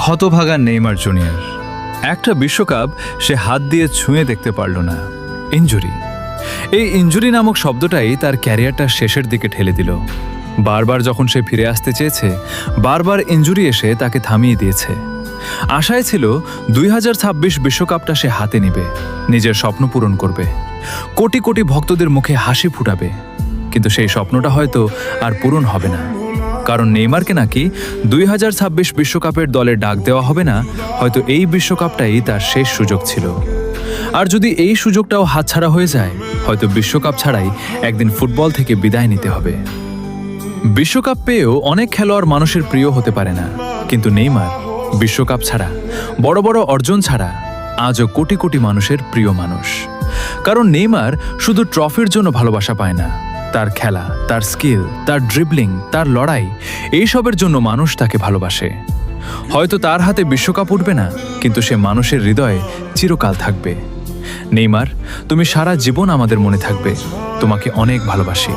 হতভাগা Neymar junior. একটা বিশ্বকাপ সে হাত দিয়ে ছুঁয়ে দেখতে পারল না। ইনজুরি। এই ইনজুরি নামক শব্দটাই তার ক্যারিয়ারটা শেষের দিকে ঠেলে দিল। বারবার যখন সে ফিরে আসতে চেয়েছে, বারবার ইনজুরি এসে তাকে থামিয়ে দিয়েছে। আশায় ছিল 2026 বিশ্বকাপটা সে হাতে নেবে, নিজের স্বপ্ন পূরণ করবে, কোটি কোটি ভক্তদের মুখে হাসি ফুটাবে। কিন্তু সেই স্বপ্নটা হয়তো আর পূরণ হবে না, কারণ নেইমারকে নাকি 2026 বিশ্বকাপের দলে ডাক দেওয়া হবে না। হয়তো এই বিশ্বকাপটাই তার শেষ সুযোগ ছিল। আর যদি এই সুযোগটাও হাতছাড়া হয়ে যায়, হয়তো বিশ্বকাপ ছাড়াই একদিন ফুটবল থেকে বিদায় নিতে হবে। বিশ্বকাপ পেয়েও অনেক খেলোয়াড় মানুষের প্রিয় হতে পারে না, কিন্তু নেইমার বিশ্বকাপ ছাড়া, বড় বড় অর্জন ছাড়া আজও কোটি কোটি মানুষের প্রিয় মানুষ। কারণ নেইমার শুধু ট্রফির জন্য ভালোবাসা পায় না, তার খেলা, তার স্কিল, তার ড্রিবলিং, তার লড়াই, এইসবের জন্য মানুষ তাকে ভালোবাসে। হয়তো তার হাতে বিশ্বকাপ উঠবে না, কিন্তু সে মানুষের হৃদয়ে চিরকাল থাকবে। নেইমার, তুমি সারা জীবন আমাদের মনে থাকবে। তোমাকে অনেক ভালোবাসি।